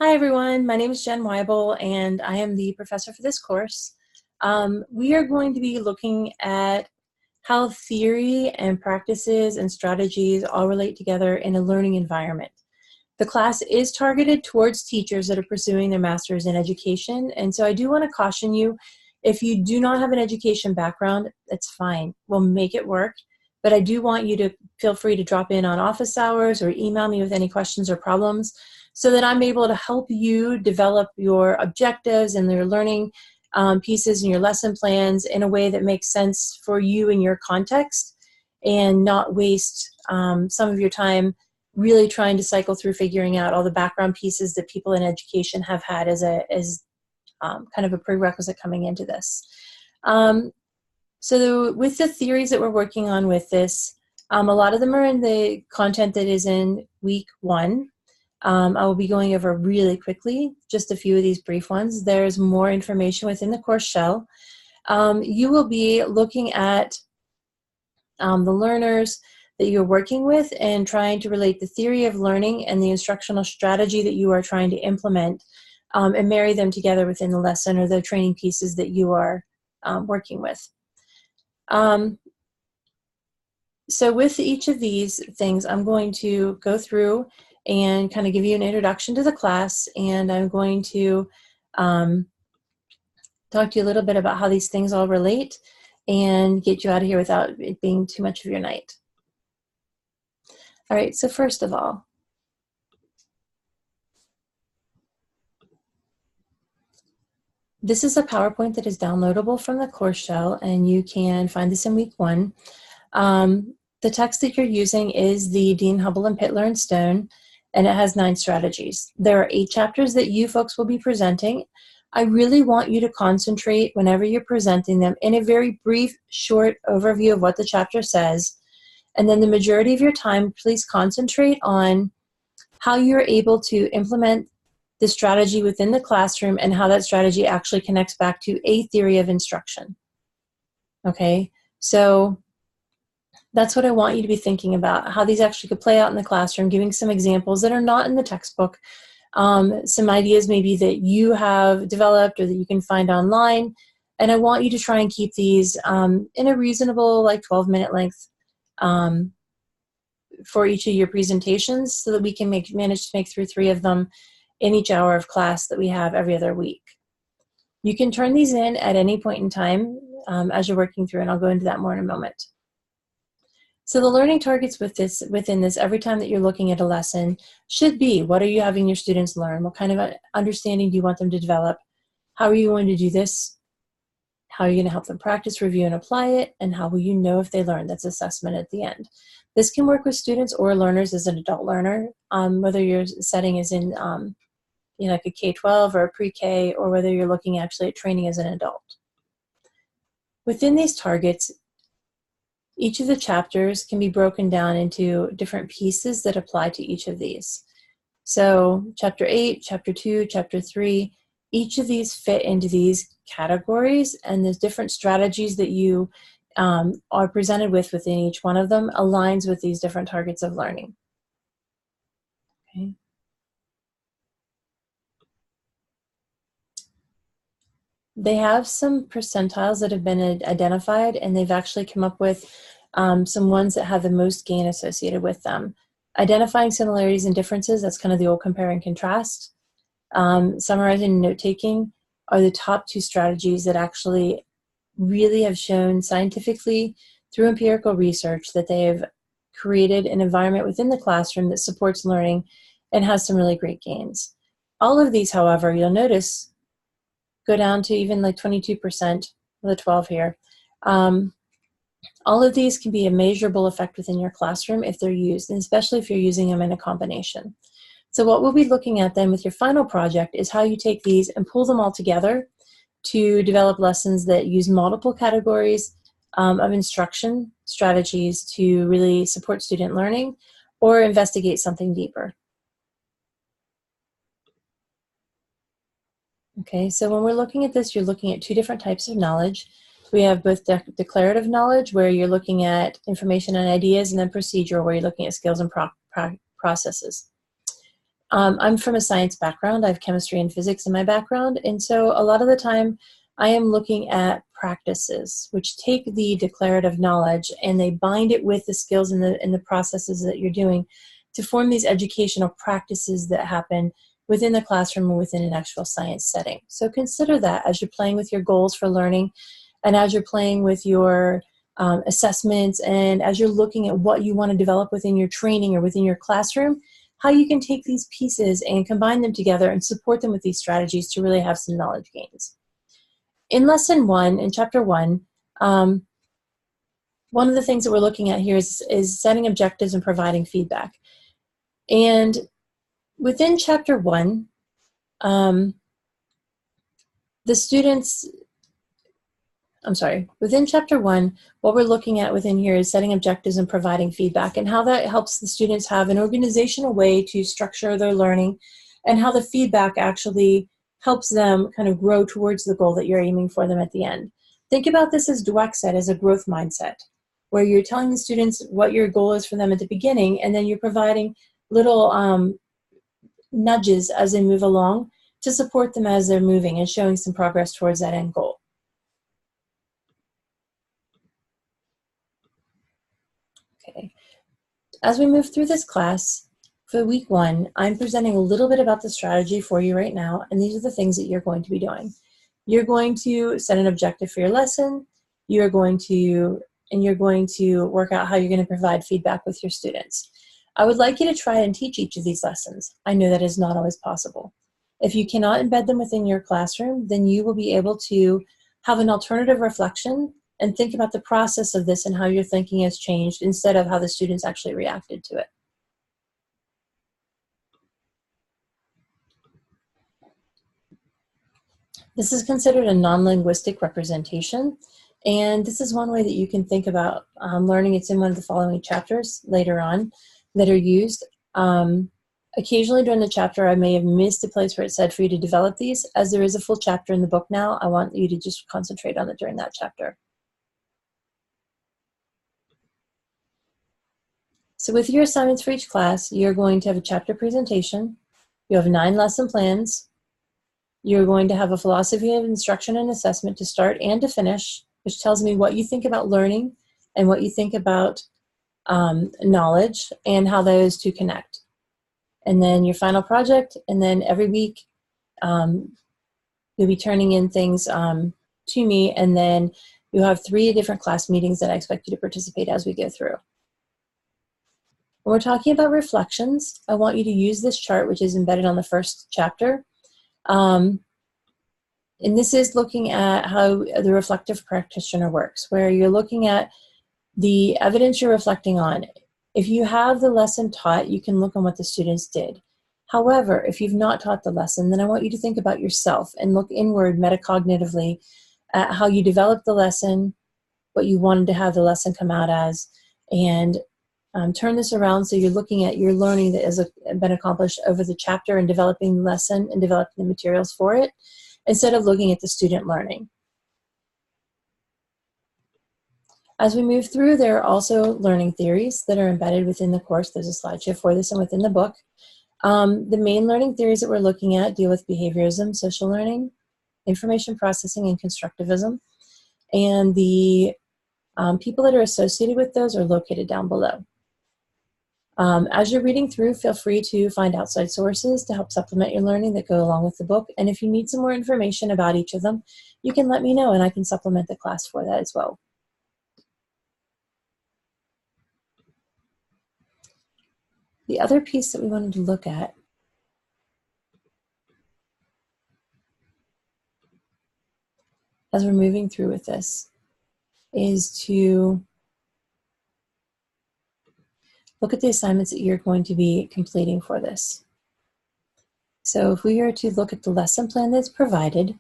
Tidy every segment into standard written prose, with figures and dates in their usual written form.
Hi everyone, my name is Jen Weibel and I am the professor for this course. We are going to be looking at how theory and practices and strategies all relate together in a learning environment. The class is targeted towards teachers that are pursuing their master's in education, and so I do want to caution you, if you do not have an education background, that's fine. We'll make it work, but I do want you to feel free to drop in on office hours or email me with any questions or problems so that I'm able to help you develop your objectives and your learning pieces and your lesson plans in a way that makes sense for you and your context and not waste some of your time really trying to cycle through figuring out all the background pieces that people in education have had as kind of a prerequisite coming into this. With the theories that we're working on with this, a lot of them are in the content that is in week 1. I will be going over really quickly just a few of these brief ones. There's more information within the course shell. You will be looking at the learners that you're working with and trying to relate the theory of learning and the instructional strategy that you are trying to implement and marry them together within the lesson or the training pieces that you are working with. So with each of these things, I'm going to go through and kind of give you an introduction to the class, and I'm going to talk to you a little bit about how these things all relate and get you out of here without it being too much of your night. All right, so first of all, this is a PowerPoint that is downloadable from the course shell, and you can find this in week 1. The text that you're using is the Dean Hubble and Pittler and Stone, and it has 9 strategies. There are 8 chapters that you folks will be presenting. I really want you to concentrate whenever you're presenting them in a very brief, short overview of what the chapter says, and then the majority of your time, please concentrate on how you're able to implement the strategy within the classroom and how that strategy actually connects back to a theory of instruction. Okay, so that's what I want you to be thinking about, how these actually could play out in the classroom, giving some examples that are not in the textbook, some ideas maybe that you have developed or that you can find online. And I want you to try and keep these in a reasonable, like 12-minute length for each of your presentations so that we can manage to make through 3 of them in each hour of class that we have every other week. You can turn these in at any point in time as you're working through, and I'll go into that more in a moment. So the learning targets within this, every time that you're looking at a lesson, should be, what are you having your students learn? What kind of understanding do you want them to develop? How are you going to do this? How are you going to help them practice, review, and apply it? And how will you know if they learned? That's assessment at the end. This can work with students or learners as an adult learner, whether your setting is in like a K-12 or a pre-K, or whether you're looking actually at training as an adult. Within these targets, each of the chapters can be broken down into different pieces that apply to each of these. So Chapter 8, Chapter 2, Chapter 3, each of these fit into these categories, and there's different strategies that you are presented with within each one of them aligns with these different targets of learning. Okay. They have some percentiles that have been identified, and they've actually come up with some ones that have the most gain associated with them. Identifying similarities and differences, that's kind of the old compare and contrast. Summarizing and note-taking are the top 2 strategies that actually really have shown scientifically through empirical research that they have created an environment within the classroom that supports learning and has some really great gains. All of these, however, you'll notice go down to even like 22% of the 12 here. All of these can be a measurable effect within your classroom if they're used, and especially if you're using them in a combination. So what we'll be looking at then with your final project is how you take these and pull them all together to develop lessons that use multiple categories of instruction strategies to really support student learning or investigate something deeper. Okay, so when we're looking at this, you're looking at 2 different types of knowledge. We have both declarative knowledge, where you're looking at information and ideas, and then procedural, where you're looking at skills and processes. I'm from a science background. I have chemistry and physics in my background. And so a lot of the time I am looking at practices which take the declarative knowledge and they bind it with the skills and the processes that you're doing to form these educational practices that happen within the classroom or within an actual science setting. So consider that as you're playing with your goals for learning and as you're playing with your assessments and as you're looking at what you want to develop within your training or within your classroom, how you can take these pieces and combine them together and support them with these strategies to really have some knowledge gains. In lesson 1, in chapter 1, one of the things that we're looking at here is setting objectives and providing feedback. And within chapter 1, within chapter 1, what we're looking at within here is setting objectives and providing feedback and how that helps the students have an organizational way to structure their learning and how the feedback actually helps them kind of grow towards the goal that you're aiming for them at the end. Think about this, as Dweck said, as a growth mindset, where you're telling the students what your goal is for them at the beginning, and then you're providing little nudges as they move along to support them as they're moving and showing some progress towards that end goal. Okay. As we move through this class, for week 1, I'm presenting a little bit about the strategy for you right now, and these are the things that you're going to be doing. You're going to set an objective for your lesson. You're going to work out how you're going to provide feedback with your students. I would like you to try and teach each of these lessons. I know that is not always possible. If you cannot embed them within your classroom, then you will be able to have an alternative reflection and think about the process of this and how your thinking has changed instead of how the students actually reacted to it. This is considered a non-linguistic representation, and this is one way that you can think about learning. It's in one of the following chapters later on that are used. Occasionally during the chapter, I may have missed a place where it said for you to develop these. As there is a full chapter in the book now, I want you to just concentrate on it during that chapter. So with your assignments for each class, you're going to have a chapter presentation. You have 9 lesson plans. You're going to have a philosophy of instruction and assessment to start and to finish, which tells me what you think about learning and what you think about knowledge and how those two connect. And then your final project, and then every week you'll be turning in things to me, and then you'll have 3 different class meetings that I expect you to participate as we go through. When we're talking about reflections, I want you to use this chart, which is embedded on the first chapter. And this is looking at how the reflective practitioner works, where you're looking at the evidence you're reflecting on. If you have the lesson taught, you can look on what the students did. However, if you've not taught the lesson, then I want you to think about yourself and look inward metacognitively at how you developed the lesson, what you wanted to have the lesson come out as, and turn this around so you're looking at your learning that has been accomplished over the chapter and developing the lesson and developing the materials for it, instead of looking at the student learning. As we move through, there are also learning theories that are embedded within the course. There's a slideshow for this and within the book. The main learning theories that we're looking at deal with behaviorism, social learning, information processing, and constructivism. And the people that are associated with those are located down below. As you're reading through, feel free to find outside sources to help supplement your learning that go along with the book. And if you need some more information about each of them, you can let me know and I can supplement the class for that as well. The other piece that we wanted to look at as we're moving through with this is to look at the assignments that you're going to be completing for this. So if we were to look at the lesson plan that's provided,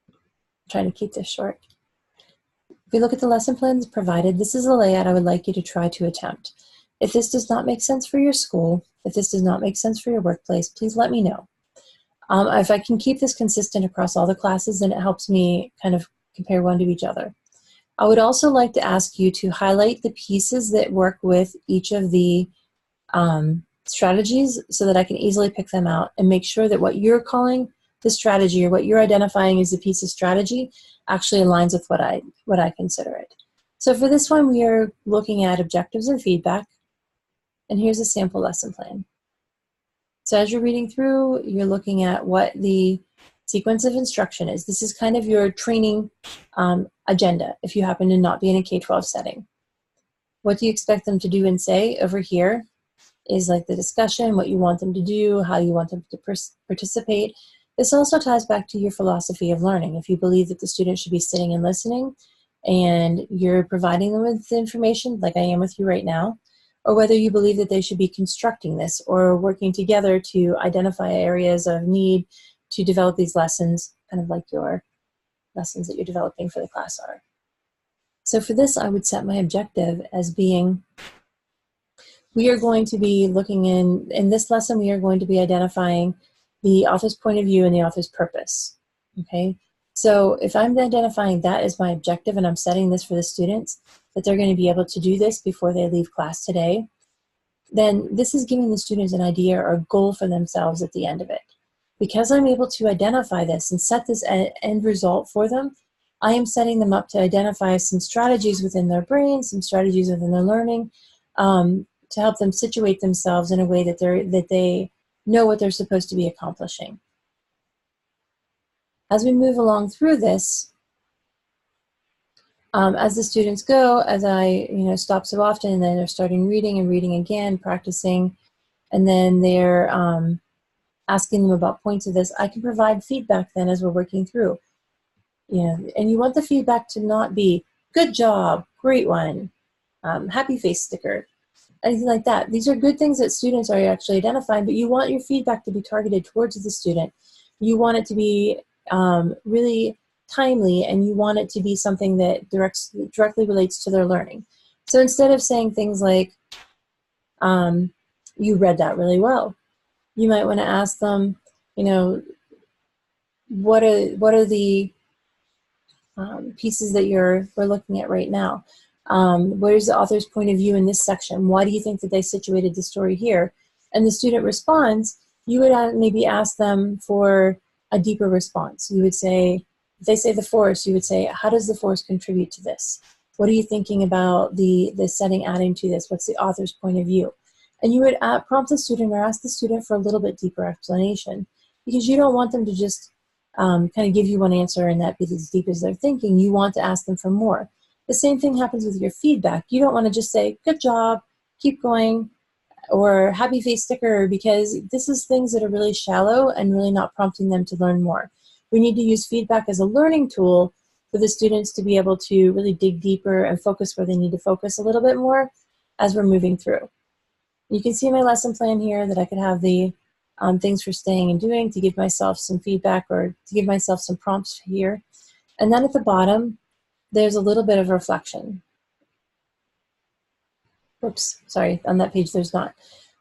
I'm trying to keep this short. If we look at the lesson plan that's provided, this is a layout I would like you to try to attempt. If this does not make sense for your school, if this does not make sense for your workplace, please let me know. If I can keep this consistent across all the classes, then it helps me kind of compare one to each other. I would also like to ask you to highlight the pieces that work with each of the strategies so that I can easily pick them out and make sure that what you're calling the strategy or what you're identifying as a piece of strategy actually aligns with what I consider it. So for this one, we are looking at objectives and feedback, and here's a sample lesson plan. So as you're reading through, you're looking at what the sequence of instruction is. This is kind of your training agenda if you happen to not be in a K-12 setting. What do you expect them to do and say over here is like the discussion, what you want them to do, how you want them to participate. This also ties back to your philosophy of learning. If you believe that the student should be sitting and listening and you're providing them with the information like I am with you right now, or whether you believe that they should be constructing this or working together to identify areas of need to develop these lessons, kind of like your lessons that you're developing for the class are. So for this, I would set my objective as being, we are going to be looking in this lesson, we are going to be identifying the author's point of view and the author's purpose, okay? So if I'm identifying that as my objective and I'm setting this for the students, that they're going to be able to do this before they leave class today, then this is giving the students an idea or a goal for themselves at the end of it. Because I'm able to identify this and set this end result for them, I am setting them up to identify some strategies within their brain, some strategies within their learning, to help them situate themselves in a way that they know what they're supposed to be accomplishing. As we move along through this, as the students go, as I stop so often, and then they're starting reading and reading again, practicing, and then they're asking them about points of this, I can provide feedback then as we're working through. And you want the feedback to not be, good job, great one, happy face sticker, anything like that. These are good things that students are actually identifying, but you want your feedback to be targeted towards the student. You want it to be really timely, and you want it to be something that directly relates to their learning. So instead of saying things like, you read that really well, you might want to ask them, what are the pieces that we're looking at right now? What is the author's point of view in this section? Why do you think that they situated the story here? And the student responds, you would maybe ask them for a deeper response. You would say, if they say the forest, you would say, how does the forest contribute to this? What are you thinking about the setting adding to this? What's the author's point of view? And you would prompt the student or ask the student for a little bit deeper explanation, because you don't want them to just kind of give you one answer and that be as deep as they're thinking. You want to ask them for more. The same thing happens with your feedback. You don't want to just say, good job, keep going, or happy face sticker, because this is things that are really shallow and really not prompting them to learn more. We need to use feedback as a learning tool for the students to be able to really dig deeper and focus where they need to focus a little bit more as we're moving through. You can see my lesson plan here that I could have the things for staying and doing to give myself some feedback or to give myself some prompts here. And then at the bottom, there's a little bit of reflection. Oops, sorry, on that page there's not.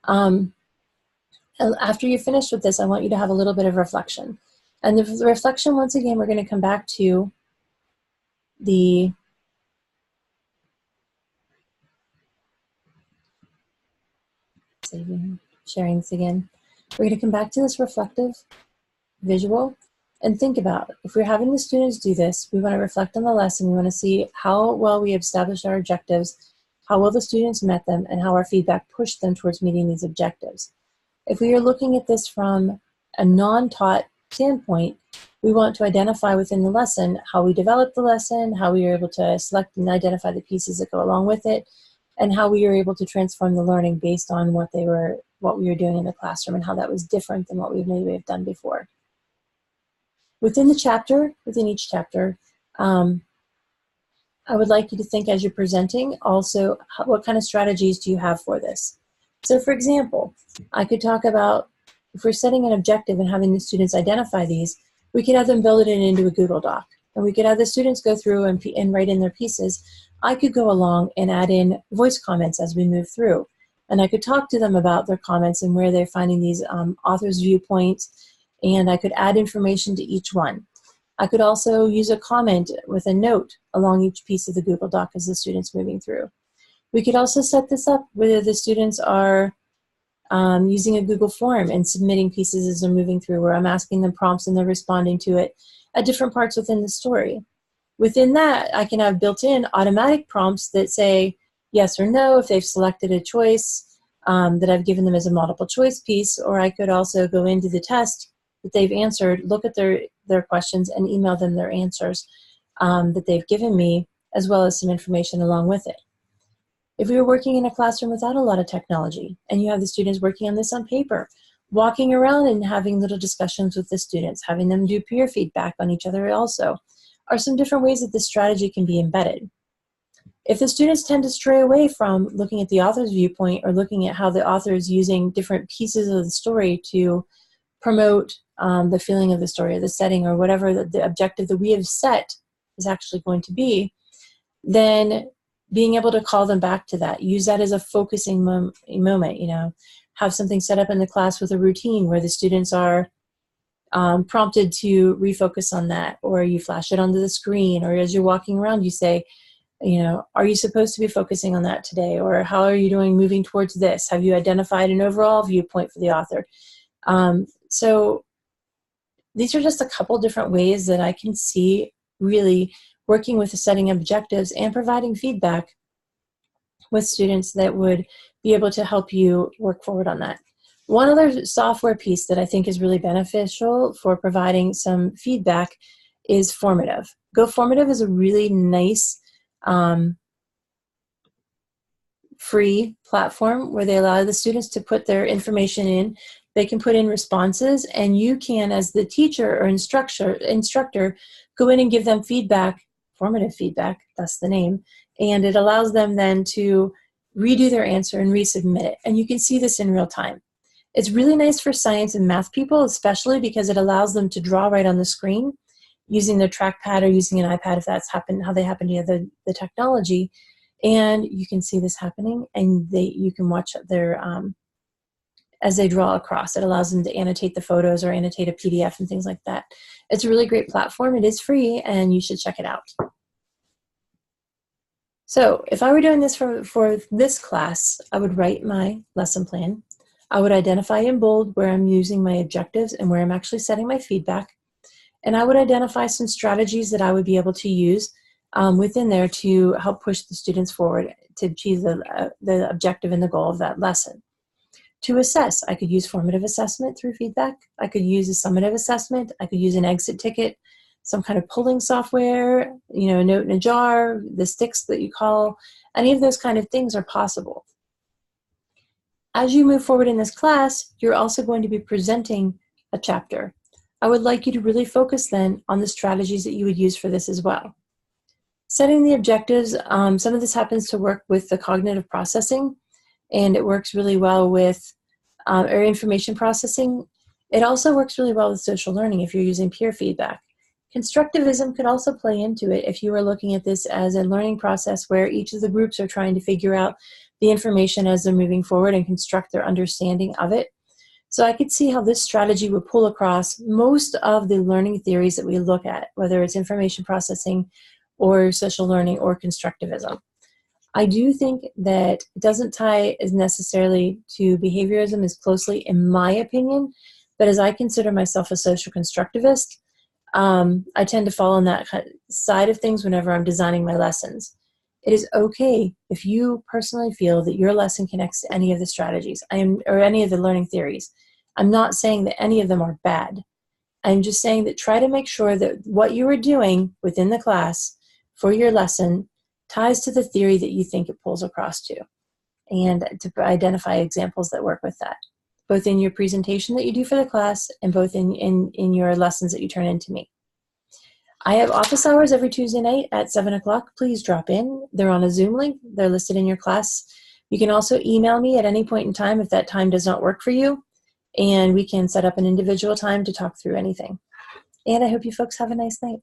After you're finished with this, I want you to have a little bit of reflection. And the reflection, once again, we're going to come back to the sharing this again. We're going to come back to this reflective visual and think about, if we're having the students do this, we want to reflect on the lesson. We want to see how well we established our objectives, how well the students met them, and how our feedback pushed them towards meeting these objectives. If we are looking at this from a non-taught standpoint, we want to identify within the lesson how we developed the lesson, how we were able to select and identify the pieces that go along with it, and how we were able to transform the learning based on what we were doing in the classroom and how that was different than what we maybe have done before. Within each chapter, I would like you to think as you're presenting also, what kind of strategies do you have for this? So for example, I could talk about, if we're setting an objective and having the students identify these, we could have them build it into a Google Doc. And we could have the students go through and write in their pieces. I could go along and add in voice comments as we move through. And I could talk to them about their comments and where they're finding these authors' viewpoints. And I could add information to each one. I could also use a comment with a note along each piece of the Google Doc as the student's moving through. We could also set this up where the students are using a Google form and submitting pieces as they're moving through, where I'm asking them prompts and they're responding to it at different parts within the story. Within that, I can have built-in automatic prompts that say yes or no if they've selected a choice that I've given them as a multiple choice piece, or I could also go into the test that they've answered, look at their questions, and email them their answers that they've given me, as well as some information along with it. If we were working in a classroom without a lot of technology, and you have the students working on this on paper, walking around and having little discussions with the students, having them do peer feedback on each other also, are some different ways that this strategy can be embedded. If the students tend to stray away from looking at the author's viewpoint or looking at how the author is using different pieces of the story to promote the feeling of the story or the setting or whatever the objective that we have set is actually going to be, then being able to call them back to that, use that as a focusing moment, you know, have something set up in the class with a routine where the students are prompted to refocus on that, or you flash it onto the screen, or as you're walking around you say, you know, are you supposed to be focusing on that today, or how are you doing moving towards this? Have you identified an overall viewpoint for the author? So these are just a couple different ways that I can see really working with the setting objectives and providing feedback with students that would be able to help you work forward on that. One other software piece that I think is really beneficial for providing some feedback is Formative. GoFormative is a really nice free platform where they allow the students to put their information in. They can put in responses, and you can, as the teacher or instructor, go in and give them feedback, formative feedback, that's the name, and it allows them then to redo their answer and resubmit it. And you can see this in real time. It's really nice for science and math people, especially because it allows them to draw right on the screen using their trackpad or using an iPad if that's how they happen to have the technology. And you can see this happening, and you can watch their as they draw across. It allows them to annotate the photos or annotate a PDF and things like that. It's a really great platform. It is free, and you should check it out. So if I were doing this for this class, I would write my lesson plan. I would identify in bold where I'm using my objectives and where I'm actually setting my feedback. And I would identify some strategies that I would be able to use within there to help push the students forward to achieve the objective and the goal of that lesson. To assess, I could use formative assessment through feedback. I could use a summative assessment. I could use an exit ticket, some kind of polling software, you know, a note in a jar, the sticks that you call. Any of those kind of things are possible. As you move forward in this class, you're also going to be presenting a chapter. I would like you to really focus then on the strategies that you would use for this as well. Setting the objectives, some of this happens to work with the cognitive processing, and it works really well with or information processing. It also works really well with social learning if you're using peer feedback. Constructivism could also play into it if you are looking at this as a learning process where each of the groups are trying to figure out the information as they're moving forward and construct their understanding of it. So I could see how this strategy would pull across most of the learning theories that we look at, whether it's information processing or social learning or constructivism. I do think that it doesn't tie as necessarily to behaviorism as closely, in my opinion, but as I consider myself a social constructivist, I tend to fall on that side of things whenever I'm designing my lessons. It is okay if you personally feel that your lesson connects to any of the strategies or any of the learning theories. I'm not saying that any of them are bad. I'm just saying that try to make sure that what you are doing within the class for your lesson ties to the theory that you think it pulls across to, and to identify examples that work with that, both in your presentation that you do for the class and both in your lessons that you turn into me. I have office hours every Tuesday night at 7 o'clock. Please drop in. They're on a Zoom link. They're listed in your class. You can also email me at any point in time if that time does not work for you, and we can set up an individual time to talk through anything. And I hope you folks have a nice night.